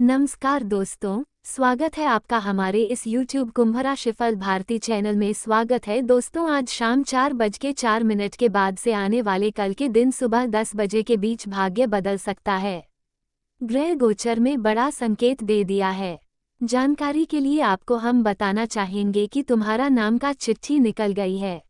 नमस्कार दोस्तों, स्वागत है आपका हमारे इस YouTube कुंभ राशिफल भारती चैनल में। स्वागत है दोस्तों। आज शाम 4:04 के बाद से आने वाले कल के दिन सुबह 10 बजे के बीच भाग्य बदल सकता है। ग्रह गोचर में बड़ा संकेत दे दिया है। जानकारी के लिए आपको हम बताना चाहेंगे कि तुम्हारा नाम का चिट्ठी निकल गई है।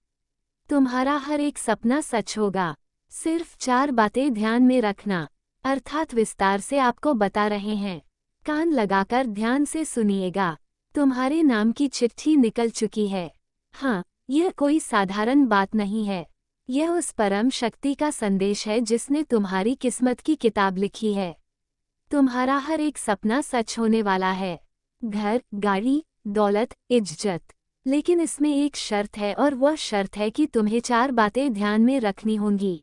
तुम्हारा हर एक सपना सच होगा। सिर्फ 4 बातें ध्यान में रखना, अर्थात विस्तार से आपको बता रहे हैं। कान लगाकर ध्यान से सुनिएगा। तुम्हारे नाम की चिट्ठी निकल चुकी है। हाँ, यह कोई साधारण बात नहीं है। यह उस परम शक्ति का संदेश है जिसने तुम्हारी किस्मत की किताब लिखी है। तुम्हारा हर एक सपना सच होने वाला है। घर, गाड़ी, दौलत, इज्जत। लेकिन इसमें एक शर्त है और वह शर्त है कि तुम्हें 4 बातें ध्यान में रखनी होंगी।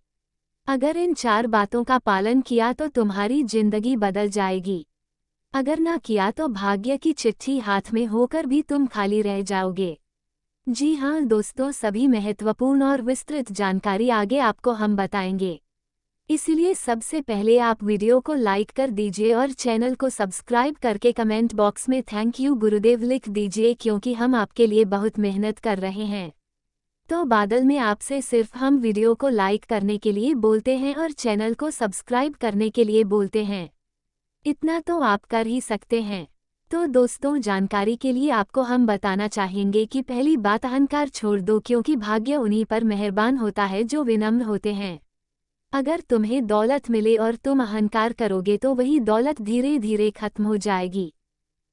अगर इन 4 बातों का पालन किया तो तुम्हारी जिंदगी बदल जाएगी। अगर ना किया तो भाग्य की चिट्ठी हाथ में होकर भी तुम खाली रह जाओगे। जी हाँ दोस्तों, सभी महत्वपूर्ण और विस्तृत जानकारी आगे आपको हम बताएंगे। इसलिए सबसे पहले आप वीडियो को लाइक कर दीजिए और चैनल को सब्सक्राइब करके कमेंट बॉक्स में थैंक यू गुरुदेव लिख दीजिए, क्योंकि हम आपके लिए बहुत मेहनत कर रहे हैं। तो बादल में आपसे सिर्फ हम वीडियो को लाइक करने के लिए बोलते हैं और चैनल को सब्सक्राइब करने के लिए बोलते हैं। इतना तो आप कर ही सकते हैं। तो दोस्तों, जानकारी के लिए आपको हम बताना चाहेंगे कि पहली बात, अहंकार छोड़ दो, क्योंकि भाग्य उन्हीं पर मेहरबान होता है जो विनम्र होते हैं। अगर तुम्हें दौलत मिले और तुम अहंकार करोगे तो वही दौलत धीरे धीरे खत्म हो जाएगी।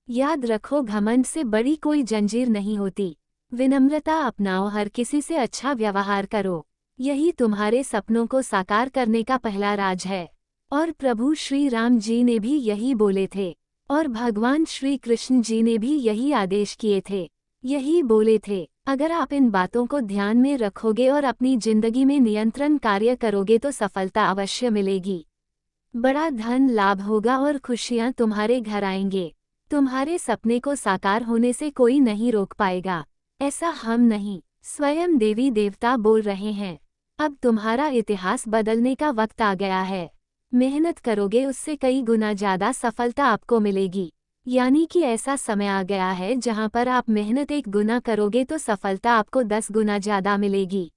याद रखो, घमंड से बड़ी कोई जंजीर नहीं होती। विनम्रता अपनाओ, हर किसी से अच्छा व्यवहार करो। यही तुम्हारे सपनों को साकार करने का पहला राज है। और प्रभु श्री राम जी ने भी यही बोले थे, और भगवान श्री कृष्ण जी ने भी यही आदेश किए थे, यही बोले थे। अगर आप इन बातों को ध्यान में रखोगे और अपनी जिंदगी में नियंत्रण कार्य करोगे तो सफलता अवश्य मिलेगी। बड़ा धन लाभ होगा और खुशियां तुम्हारे घर आएंगे। तुम्हारे सपने को साकार होने से कोई नहीं रोक पाएगा। ऐसा हम नहीं, स्वयं देवी देवता बोल रहे हैं। अब तुम्हारा इतिहास बदलने का वक्त आ गया है। मेहनत करोगे उससे कई गुना ज्यादा सफलता आपको मिलेगी। यानी कि ऐसा समय आ गया है जहां पर आप मेहनत 1 गुना करोगे तो सफलता आपको 10 गुना ज्यादा मिलेगी।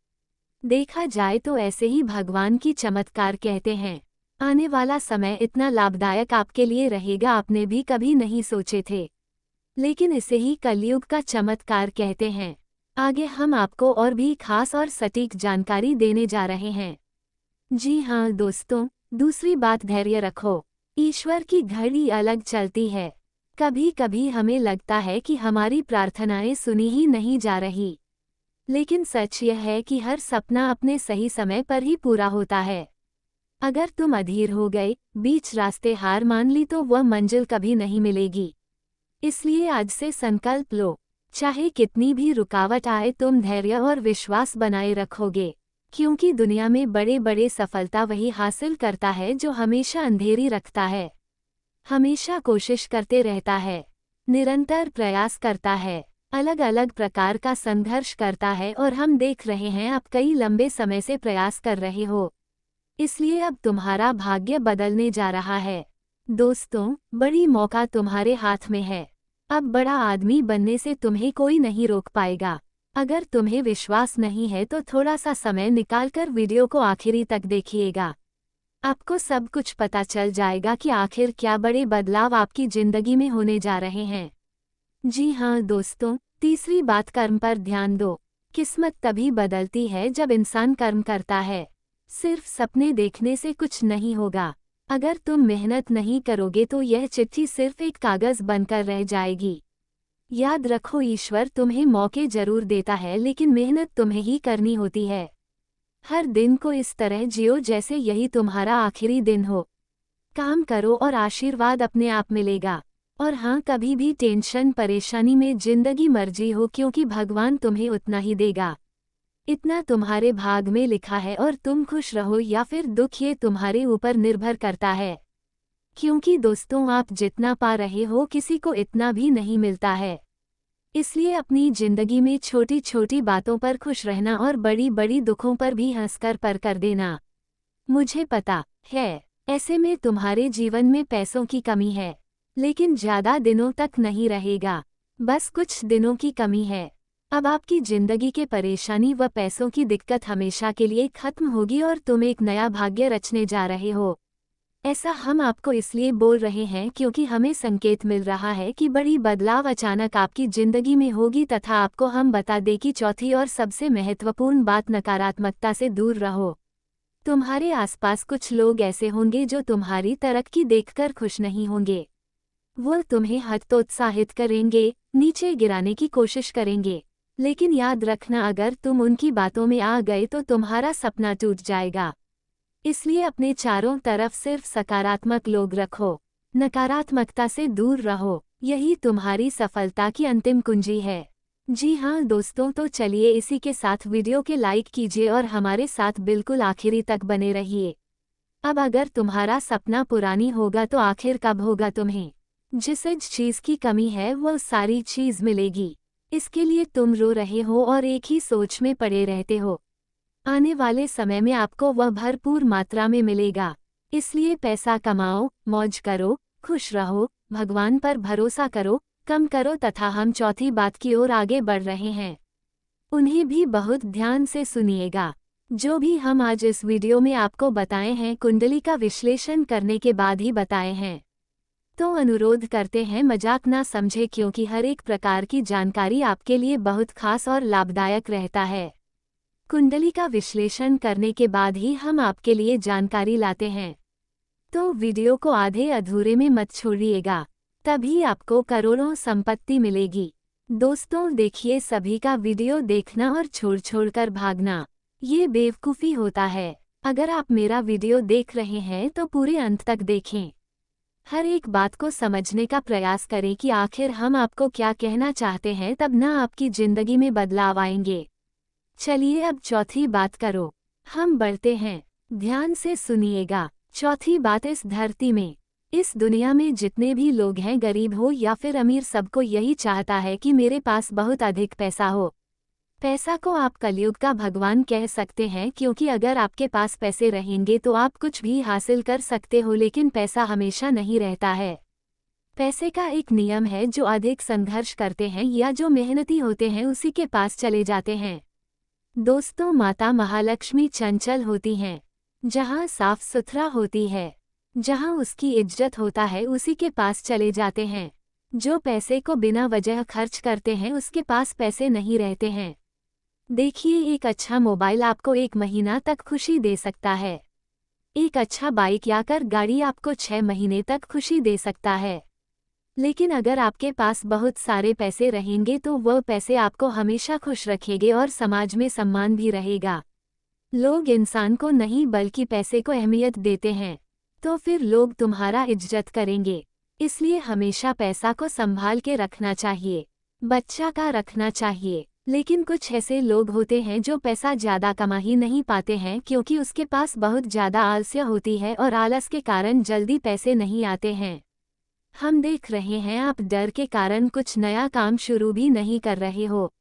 देखा जाए तो ऐसे ही भगवान की चमत्कार कहते हैं। आने वाला समय इतना लाभदायक आपके लिए रहेगा, आपने भी कभी नहीं सोचे थे। लेकिन इसे ही कलयुग का चमत्कार कहते हैं। आगे हम आपको और भी खास और सटीक जानकारी देने जा रहे हैं। जी हाँ दोस्तों, दूसरी बात, धैर्य रखो। ईश्वर की घड़ी अलग चलती है। कभी कभी हमें लगता है कि हमारी प्रार्थनाएं सुनी ही नहीं जा रही, लेकिन सच यह है कि हर सपना अपने सही समय पर ही पूरा होता है। अगर तुम अधीर हो गए, बीच रास्ते हार मान ली तो वह मंजिल कभी नहीं मिलेगी। इसलिए आज से संकल्प लो, चाहे कितनी भी रुकावट आए तुम धैर्य और विश्वास बनाए रखोगे, क्योंकि दुनिया में बड़े बड़े सफलता वही हासिल करता है जो हमेशा अंधेरी रखता है, हमेशा कोशिश करते रहता है, निरंतर प्रयास करता है, अलग अलग प्रकार का संघर्ष करता है। और हम देख रहे हैं आप कई लंबे समय से प्रयास कर रहे हो, इसलिए अब तुम्हारा भाग्य बदलने जा रहा है। दोस्तों, बड़ी मौका तुम्हारे हाथ में है। अब बड़ा आदमी बनने से तुम्हें कोई नहीं रोक पाएगा। अगर तुम्हें विश्वास नहीं है तो थोड़ा सा समय निकालकर वीडियो को आखिरी तक देखिएगा। आपको सब कुछ पता चल जाएगा कि आखिर क्या बड़े बदलाव आपकी जिंदगी में होने जा रहे हैं। जी हाँ दोस्तों, तीसरी बात, कर्म पर ध्यान दो। किस्मत तभी बदलती है जब इंसान कर्म करता है। सिर्फ सपने देखने से कुछ नहीं होगा। अगर तुम मेहनत नहीं करोगे तो यह चिट्ठी सिर्फ एक कागज बनकर रह जाएगी। याद रखो, ईश्वर तुम्हें मौके जरूर देता है, लेकिन मेहनत तुम्हें ही करनी होती है। हर दिन को इस तरह जियो जैसे यही तुम्हारा आखिरी दिन हो। काम करो और आशीर्वाद अपने आप मिलेगा। और हाँ, कभी भी टेंशन परेशानी में जिंदगी मर्जी हो, क्योंकि भगवान तुम्हें उतना ही देगा। इतना तुम्हारे भाग में लिखा है, और तुम खुश रहो या फिर दुख ये तुम्हारे ऊपर निर्भर करता है। क्योंकि दोस्तों, आप जितना पा रहे हो किसी को इतना भी नहीं मिलता है। इसलिए अपनी जिंदगी में छोटी छोटी बातों पर खुश रहना और बड़ी बड़ी दुखों पर भी हंसकर पर कर देना। मुझे पता है ऐसे में तुम्हारे जीवन में पैसों की कमी है, लेकिन ज्यादा दिनों तक नहीं रहेगा। बस कुछ दिनों की कमी है। अब आपकी जिंदगी के परेशानी व पैसों की दिक्कत हमेशा के लिए खत्म होगी और तुम एक नया भाग्य रचने जा रहे हो। ऐसा हम आपको इसलिए बोल रहे हैं क्योंकि हमें संकेत मिल रहा है कि बड़ी बदलाव अचानक आपकी जिंदगी में होगी, तथा आपको हम बता दें कि चौथी और सबसे महत्वपूर्ण बात, नकारात्मकता से दूर रहो। तुम्हारे आसपास कुछ लोग ऐसे होंगे जो तुम्हारी तरक्की देखकर खुश नहीं होंगे। वो तुम्हें हतोत्साहित करेंगे, नीचे गिराने की कोशिश करेंगे। लेकिन याद रखना, अगर तुम उनकी बातों में आ गए तो तुम्हारा सपना टूट जाएगा। इसलिए अपने चारों तरफ सिर्फ सकारात्मक लोग रखो, नकारात्मकता से दूर रहो। यही तुम्हारी सफलता की अंतिम कुंजी है। जी हाँ दोस्तों, तो चलिए इसी के साथ वीडियो के लाइक कीजिए और हमारे साथ बिल्कुल आखिरी तक बने रहिए। अब अगर तुम्हारा सपना पुरानी होगा तो आखिर कब होगा? तुम्हें जिस चीज की कमी है वो सारी चीज मिलेगी। इसके लिए तुम रो रहे हो और एक ही सोच में पड़े रहते हो। आने वाले समय में आपको वह भरपूर मात्रा में मिलेगा। इसलिए पैसा कमाओ, मौज करो, खुश रहो, भगवान पर भरोसा करो, कम करो। तथा हम चौथी बात की ओर आगे बढ़ रहे हैं, उन्हें भी बहुत ध्यान से सुनिएगा। जो भी हम आज इस वीडियो में आपको बताए हैं, कुंडली का विश्लेषण करने के बाद ही बताए हैं। तो अनुरोध करते हैं मजाक ना समझे, क्योंकि हर एक प्रकार की जानकारी आपके लिए बहुत खास और लाभदायक रहता है। कुंडली का विश्लेषण करने के बाद ही हम आपके लिए जानकारी लाते हैं। तो वीडियो को आधे अधूरे में मत छोड़िएगा, तभी आपको करोड़ों संपत्ति मिलेगी। दोस्तों देखिए, सभी का वीडियो देखना और छोड़ भागना, ये बेवकूफ़ी होता है। अगर आप मेरा वीडियो देख रहे हैं तो पूरे अंत तक देखें। हर एक बात को समझने का प्रयास करें कि आखिर हम आपको क्या कहना चाहते हैं, तब ना आपकी जिंदगी में बदलाव आएंगे। चलिए अब चौथी बात करो, हम बढ़ते हैं। ध्यान से सुनिएगा। चौथी बात, इस धरती में, इस दुनिया में जितने भी लोग हैं, गरीब हो या फिर अमीर, सबको यही चाहता है कि मेरे पास बहुत अधिक पैसा हो। पैसा को आप कलयुग का भगवान कह सकते हैं, क्योंकि अगर आपके पास पैसे रहेंगे तो आप कुछ भी हासिल कर सकते हो, लेकिन पैसा हमेशा नहीं रहता है। पैसे का एक नियम है, जो अधिक संघर्ष करते हैं या जो मेहनती होते हैं उसी के पास चले जाते हैं। दोस्तों, माता महालक्ष्मी चंचल होती हैं। जहाँ साफ सुथरा होती है, जहाँ उसकी इज्जत होता है, उसी के पास चले जाते हैं। जो पैसे को बिना वजह खर्च करते हैं, उसके पास पैसे नहीं रहते हैं। देखिए, एक अच्छा मोबाइल आपको 1 महीना तक खुशी दे सकता है। एक अच्छा बाइक या कार गाड़ी आपको 6 महीने तक खुशी दे सकता है। लेकिन अगर आपके पास बहुत सारे पैसे रहेंगे तो वह पैसे आपको हमेशा खुश रखेंगे और समाज में सम्मान भी रहेगा। लोग इंसान को नहीं बल्कि पैसे को अहमियत देते हैं, तो फिर लोग तुम्हारा इज्जत करेंगे। इसलिए हमेशा पैसा को संभाल के रखना चाहिए, बच्चा का रखना चाहिए। लेकिन कुछ ऐसे लोग होते हैं जो पैसा ज़्यादा कमा ही नहीं पाते हैं, क्योंकि उसके पास बहुत ज़्यादा आलस्य होती है और आलस के कारण जल्दी पैसे नहीं आते हैं। हम देख रहे हैं, आप डर के कारण कुछ नया काम शुरू भी नहीं कर रहे हो,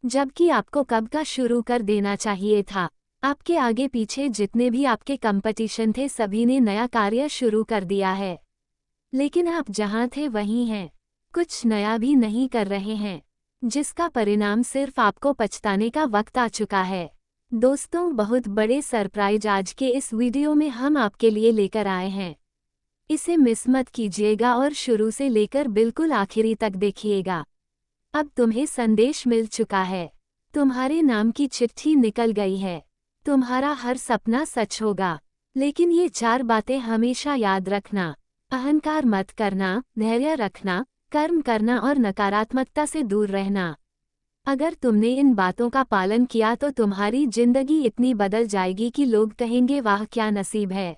जबकि आपको कब का शुरू कर देना चाहिए था। आपके आगे पीछे जितने भी आपके कंपटीशन थे, सभी ने नया कार्य शुरू कर दिया है, लेकिन आप जहां थे वहीं हैं, कुछ नया भी नहीं कर रहे हैं, जिसका परिणाम सिर्फ आपको पछताने का वक्त आ चुका है। दोस्तों, बहुत बड़े सरप्राइज आज के इस वीडियो में हम आपके लिए लेकर आए हैं। इसे मिस मत कीजिएगा और शुरू से लेकर बिल्कुल आखिरी तक देखिएगा। अब तुम्हें संदेश मिल चुका है, तुम्हारे नाम की चिट्ठी निकल गई है, तुम्हारा हर सपना सच होगा। लेकिन ये 4 बातें हमेशा याद रखना। अहंकार मत करना, धैर्य रखना, कर्म करना और नकारात्मकता से दूर रहना। अगर तुमने इन बातों का पालन किया तो तुम्हारी जिंदगी इतनी बदल जाएगी कि लोग कहेंगे, वाह क्या नसीब है।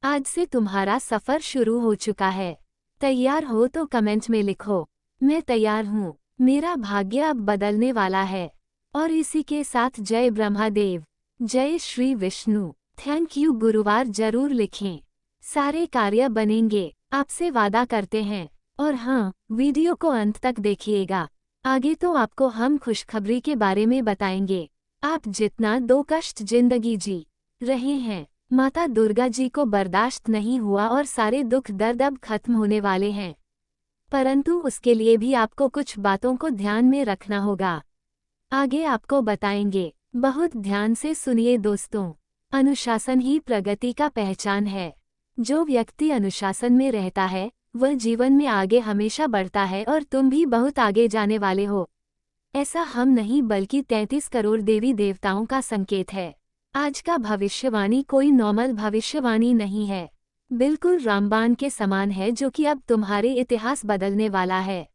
आज से तुम्हारा सफर शुरू हो चुका है। तैयार हो तो कमेंट में लिखो, मैं तैयार हूँ, मेरा भाग्य अब बदलने वाला है। और इसी के साथ जय ब्रह्मादेव, जय श्री विष्णु, थैंक यू गुरुवार जरूर लिखें, सारे कार्य बनेंगे, आपसे वादा करते हैं। और हाँ, वीडियो को अंत तक देखिएगा, आगे तो आपको हम खुशखबरी के बारे में बताएंगे। आप जितना 2 कष्ट जिंदगी जी रहे हैं, माता दुर्गा जी को बर्दाश्त नहीं हुआ और सारे दुख दर्द अब खत्म होने वाले हैं। परंतु उसके लिए भी आपको कुछ बातों को ध्यान में रखना होगा। आगे आपको बताएंगे, बहुत ध्यान से सुनिए दोस्तों। अनुशासन ही प्रगति का पहचान है। जो व्यक्ति अनुशासन में रहता है वह जीवन में आगे हमेशा बढ़ता है और तुम भी बहुत आगे जाने वाले हो। ऐसा हम नहीं बल्कि 33 करोड़ देवी देवताओं का संकेत है। आज का भविष्यवाणी कोई नॉर्मल भविष्यवाणी नहीं है, बिल्कुल रामबाण के समान है जो कि अब तुम्हारे इतिहास बदलने वाला है।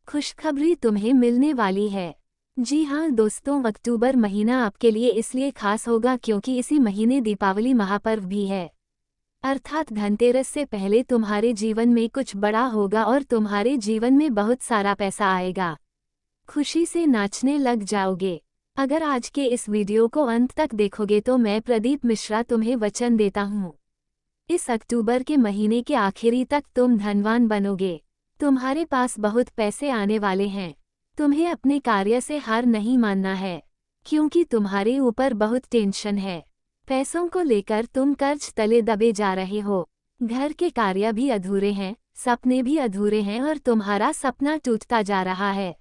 खुशखबरी तुम्हें मिलने वाली है। जी हाँ दोस्तों, अक्टूबर महीना आपके लिए इसलिए खास होगा क्योंकि इसी महीने दीपावली महापर्व भी है। अर्थात धनतेरस से पहले तुम्हारे जीवन में कुछ बड़ा होगा और तुम्हारे जीवन में बहुत सारा पैसा आएगा। खुशी से नाचने लग जाओगे। अगर आज के इस वीडियो को अंत तक देखोगे तो मैं प्रदीप मिश्रा तुम्हें वचन देता हूँ, इस अक्टूबर के महीने के आखिरी तक तुम धनवान बनोगे। तुम्हारे पास बहुत पैसे आने वाले हैं। तुम्हें अपने कार्य से हार नहीं मानना है, क्योंकि तुम्हारे ऊपर बहुत टेंशन है। पैसों को लेकर तुम कर्ज तले दबे जा रहे हो। घर के कार्य भी अधूरे हैं, सपने भी अधूरे हैं और तुम्हारा सपना टूटता जा रहा है।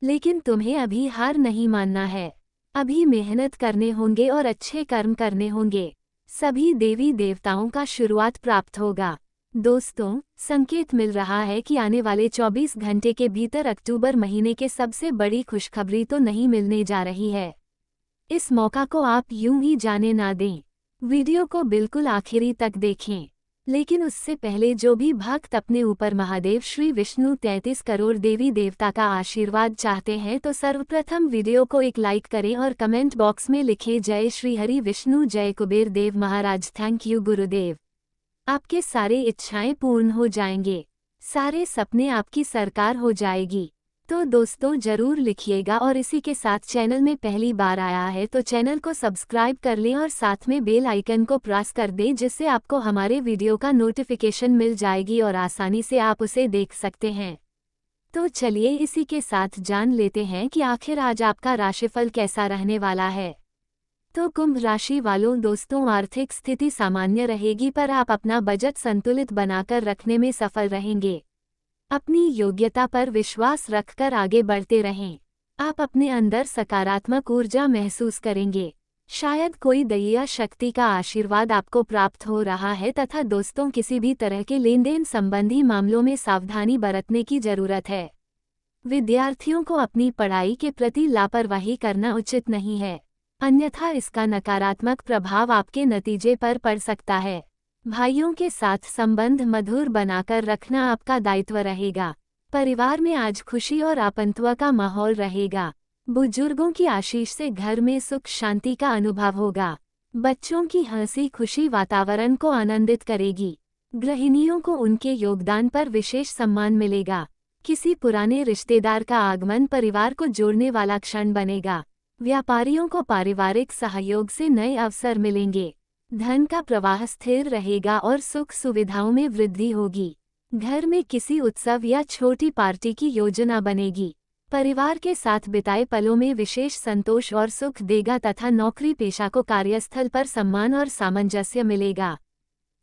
लेकिन तुम्हें अभी हार नहीं मानना है। अभी मेहनत करने होंगे और अच्छे कर्म करने होंगे। सभी देवी देवताओं का शुरुआत प्राप्त होगा। दोस्तों, संकेत मिल रहा है कि आने वाले 24 घंटे के भीतर अक्टूबर महीने के सबसे बड़ी खुशखबरी तो नहीं मिलने जा रही है। इस मौका को आप यूं ही जाने ना दें। वीडियो को बिल्कुल आखिरी तक देखें। लेकिन उससे पहले जो भी भक्त अपने ऊपर महादेव श्री विष्णु 33 करोड़ देवी देवता का आशीर्वाद चाहते हैं तो सर्वप्रथम वीडियो को एक लाइक करें और कमेंट बॉक्स में लिखें जय श्री हरि विष्णु, जय कुबेर देव महाराज, थैंक यू गुरुदेव। आपके सारे इच्छाएं पूर्ण हो जाएंगे, सारे सपने आपकी सरकार हो जाएगी। तो दोस्तों जरूर लिखिएगा और इसी के साथ चैनल में पहली बार आया है तो चैनल को सब्सक्राइब कर लें और साथ में बेल आइकन को प्रेस कर दें, जिससे आपको हमारे वीडियो का नोटिफिकेशन मिल जाएगी और आसानी से आप उसे देख सकते हैं। तो चलिए इसी के साथ जान लेते हैं कि आखिर आज आपका राशिफल कैसा रहने वाला है। तो कुंभ राशि वालों दोस्तों, आर्थिक स्थिति सामान्य रहेगी पर आप अपना बजट संतुलित बनाकर रखने में सफल रहेंगे। अपनी योग्यता पर विश्वास रखकर आगे बढ़ते रहें। आप अपने अंदर सकारात्मक ऊर्जा महसूस करेंगे। शायद कोई दैवीय शक्ति का आशीर्वाद आपको प्राप्त हो रहा है तथा दोस्तों किसी भी तरह के लेन देन संबंधी मामलों में सावधानी बरतने की जरूरत है। विद्यार्थियों को अपनी पढ़ाई के प्रति लापरवाही करना उचित नहीं है, अन्यथा इसका नकारात्मक प्रभाव आपके नतीजे पर पड़ सकता है। भाइयों के साथ संबंध मधुर बनाकर रखना आपका दायित्व रहेगा। परिवार में आज खुशी और अपनत्व का माहौल रहेगा। बुजुर्गों की आशीष से घर में सुख शांति का अनुभव होगा। बच्चों की हंसी खुशी वातावरण को आनंदित करेगी। गृहिणियों को उनके योगदान पर विशेष सम्मान मिलेगा। किसी पुराने रिश्तेदार का आगमन परिवार को जोड़ने वाला क्षण बनेगा। व्यापारियों को पारिवारिक सहयोग से नए अवसर मिलेंगे। धन का प्रवाह स्थिर रहेगा और सुख सुविधाओं में वृद्धि होगी। घर में किसी उत्सव या छोटी पार्टी की योजना बनेगी। परिवार के साथ बिताए पलों में विशेष संतोष और सुख देगा तथा नौकरी पेशा को कार्यस्थल पर सम्मान और सामंजस्य मिलेगा।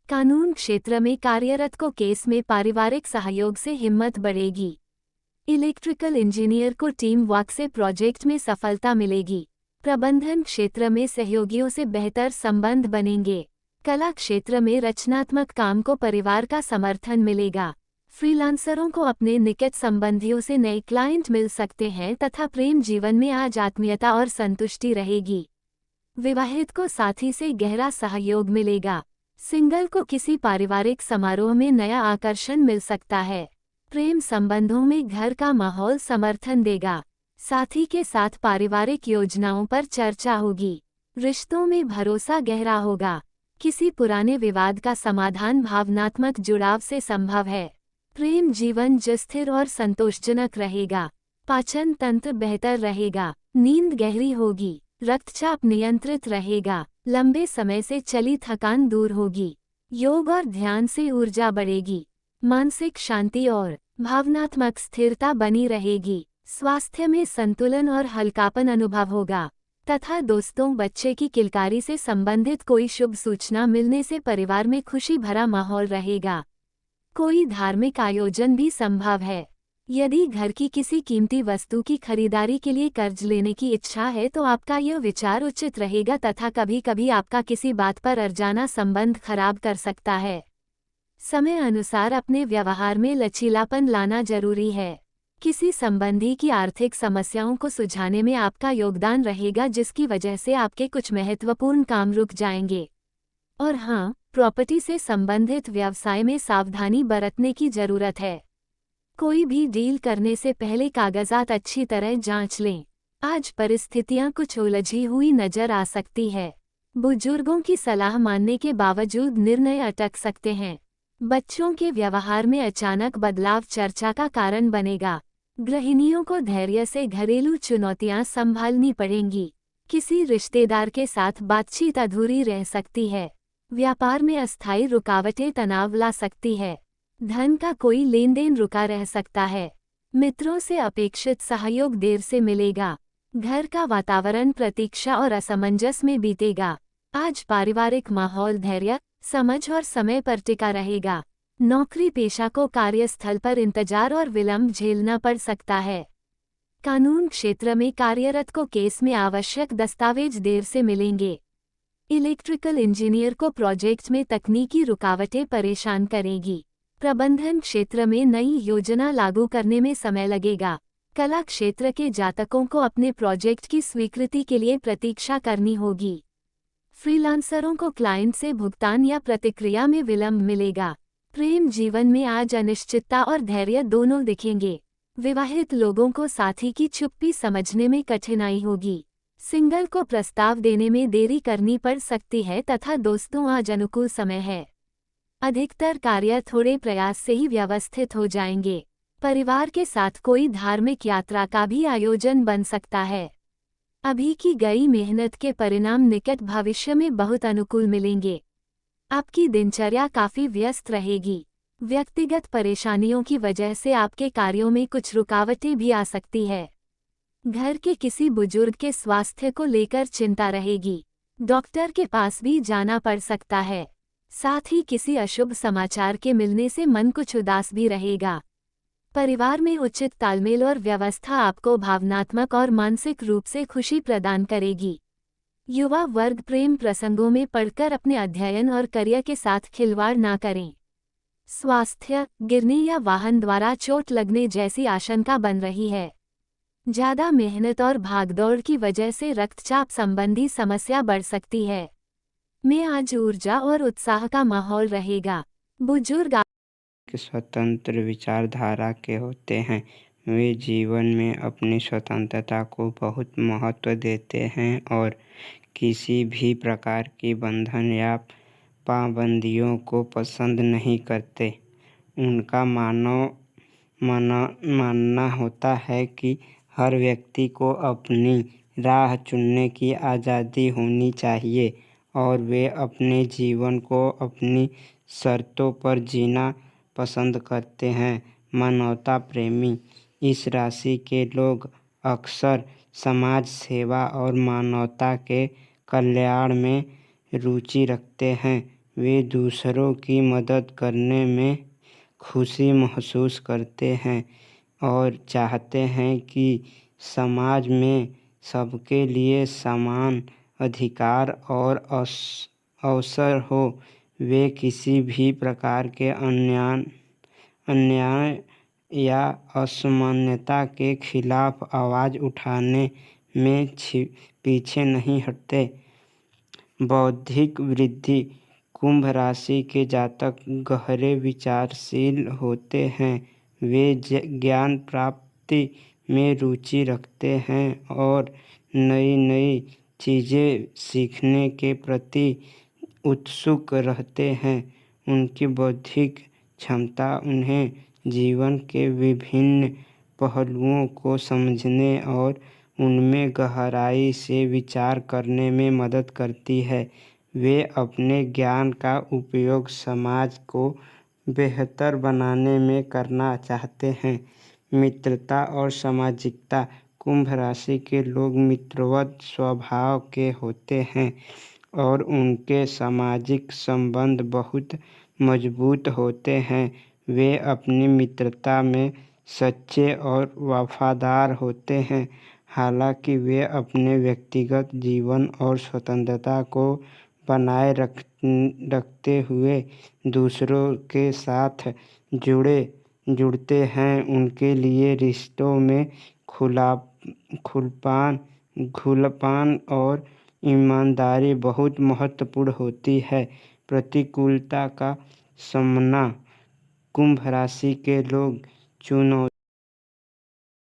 कानून क्षेत्र में कार्यरत को केस में पारिवारिक सहयोग से हिम्मत बढ़ेगी। इलेक्ट्रिकल इंजीनियर को टीम वर्क से प्रोजेक्ट में सफलता मिलेगी। प्रबंधन क्षेत्र में सहयोगियों से बेहतर संबंध बनेंगे। कला क्षेत्र में रचनात्मक काम को परिवार का समर्थन मिलेगा। फ्रीलांसरों को अपने निकट संबंधियों से नए क्लाइंट मिल सकते हैं तथा प्रेम जीवन में आज आत्मीयता और संतुष्टि रहेगी। विवाहित को साथी से गहरा सहयोग मिलेगा। सिंगल को किसी पारिवारिक समारोह में नया आकर्षण मिल सकता है। प्रेम संबंधों में घर का माहौल समर्थन देगा। साथी के साथ पारिवारिक योजनाओं पर चर्चा होगी। रिश्तों में भरोसा गहरा होगा। किसी पुराने विवाद का समाधान भावनात्मक जुड़ाव से संभव है। प्रेम जीवन स्थिर और संतोषजनक रहेगा। पाचन तंत्र बेहतर रहेगा। नींद गहरी होगी। रक्तचाप नियंत्रित रहेगा। लंबे समय से चली थकान दूर होगी। योग और ध्यान से ऊर्जा बढ़ेगी। मानसिक शांति और भावनात्मक स्थिरता बनी रहेगी। स्वास्थ्य में संतुलन और हल्कापन अनुभव होगा तथा दोस्तों बच्चे की किलकारी से संबंधित कोई शुभ सूचना मिलने से परिवार में खुशी भरा माहौल रहेगा। कोई धार्मिक आयोजन भी संभव है। यदि घर की किसी कीमती वस्तु की खरीदारी के लिए कर्ज लेने की इच्छा है तो आपका यह विचार उचित रहेगा तथा कभी कभी आपका किसी बात पर अड़ जाना संबंध खराब कर सकता है। समय अनुसार अपने व्यवहार में लचीलापन लाना जरूरी है। किसी संबंधी की आर्थिक समस्याओं को सुलझाने में आपका योगदान रहेगा जिसकी वजह से आपके कुछ महत्वपूर्ण काम रुक जाएंगे। और हाँ, प्रॉपर्टी से संबंधित व्यवसाय में सावधानी बरतने की जरूरत है। कोई भी डील करने से पहले कागजात अच्छी तरह जांच लें। आज परिस्थितियां कुछ उलझी हुई नजर आ सकती है। बुजुर्गों की सलाह मानने के बावजूद निर्णय अटक सकते हैं। बच्चों के व्यवहार में अचानक बदलाव चर्चा का कारण बनेगा। गृहिणियों को धैर्य से घरेलू चुनौतियां संभालनी पड़ेंगी। किसी रिश्तेदार के साथ बातचीत अधूरी रह सकती है। व्यापार में अस्थायी रुकावटें तनाव ला सकती है। धन का कोई लेन देन रुका रह सकता है। मित्रों से अपेक्षित सहयोग देर से मिलेगा। घर का वातावरण प्रतीक्षा और असमंजस में बीतेगा। आज पारिवारिक माहौल धैर्य, समझ और समय पर टिका रहेगा। नौकरी पेशा को कार्यस्थल पर इंतजार और विलंब झेलना पड़ सकता है। कानून क्षेत्र में कार्यरत को केस में आवश्यक दस्तावेज देर से मिलेंगे। इलेक्ट्रिकल इंजीनियर को प्रोजेक्ट में तकनीकी रुकावटें परेशान करेगी। प्रबंधन क्षेत्र में नई योजना लागू करने में समय लगेगा। कला क्षेत्र के जातकों को अपने प्रोजेक्ट की स्वीकृति के लिए प्रतीक्षा करनी होगी। फ्रीलांसरों को क्लाइंट से भुगतान या प्रतिक्रिया में विलंब मिलेगा। प्रेम जीवन में आज अनिश्चितता और धैर्य दोनों दिखेंगे। विवाहित लोगों को साथी की चुप्पी समझने में कठिनाई होगी। सिंगल को प्रस्ताव देने में देरी करनी पड़ सकती है तथा दोस्तों आज अनुकूल समय है। अधिकतर कार्य थोड़े प्रयास से ही व्यवस्थित हो जाएंगे। परिवार के साथ कोई धार्मिक यात्रा का भी आयोजन बन सकता है। अभी की गई मेहनत के परिणाम निकट भविष्य में बहुत अनुकूल मिलेंगे। आपकी दिनचर्या काफी व्यस्त रहेगी। व्यक्तिगत परेशानियों की वजह से आपके कार्यों में कुछ रुकावटें भी आ सकती है। घर के किसी बुजुर्ग के स्वास्थ्य को लेकर चिंता रहेगी। डॉक्टर के पास भी जाना पड़ सकता है। साथ ही किसी अशुभ समाचार के मिलने से मन कुछ उदास भी रहेगा। परिवार में उचित तालमेल और व्यवस्था आपको भावनात्मक और मानसिक रूप से खुशी प्रदान करेगी। युवा वर्ग प्रेम प्रसंगों में पड़कर अपने अध्ययन और करियर के साथ खिलवाड़ ना करें। स्वास्थ्य, गिरने या वाहन द्वारा चोट लगने जैसी आशंका बन रही है। ज्यादा मेहनत और भागदौड़ की वजह से रक्तचाप संबंधी समस्या बढ़ सकती है। में आज ऊर्जा और उत्साह का माहौल रहेगा। बुजुर्ग स्वतंत्र विचारधारा के होते हैं। वे जीवन में अपनी स्वतंत्रता को बहुत महत्व देते हैं और किसी भी प्रकार की बंधन या पाबंदियों को पसंद नहीं करते। उनका मानना होता है कि हर व्यक्ति को अपनी राह चुनने की आज़ादी होनी चाहिए और वे अपने जीवन को अपनी शर्तों पर जीना पसंद करते हैं। मानवता प्रेमी इस राशि के लोग अक्सर समाज सेवा और मानवता के कल्याण में रुचि रखते हैं। वे दूसरों की मदद करने में खुशी महसूस करते हैं और चाहते हैं कि समाज में सबके लिए समान अधिकार और अवसर हो। वे किसी भी प्रकार के अन्याय या असमानता के खिलाफ आवाज़ उठाने में पीछे नहीं हटते। बौद्धिक वृद्धि कुंभ राशि के जातक गहरे विचारशील होते हैं। वे ज्ञान प्राप्ति में रुचि रखते हैं और नई नई चीज़ें सीखने के प्रति उत्सुक रहते हैं। उनकी बौद्धिक क्षमता उन्हें जीवन के विभिन्न पहलुओं को समझने और उनमें गहराई से विचार करने में मदद करती है। वे अपने ज्ञान का उपयोग समाज को बेहतर बनाने में करना चाहते हैं। मित्रता और सामाजिकता कुंभ राशि के लोग मित्रवत स्वभाव के होते हैं और उनके सामाजिक संबंध बहुत मजबूत होते हैं। वे अपनी मित्रता में सच्चे और वफादार होते हैं। हालांकि वे अपने व्यक्तिगत जीवन और स्वतंत्रता को बनाए रखते हुए दूसरों के साथ जुड़ते हैं। उनके लिए रिश्तों में खुलापन और ईमानदारी बहुत महत्वपूर्ण होती है। प्रतिकूलता का सामना कुंभ राशि के लोग चुनौती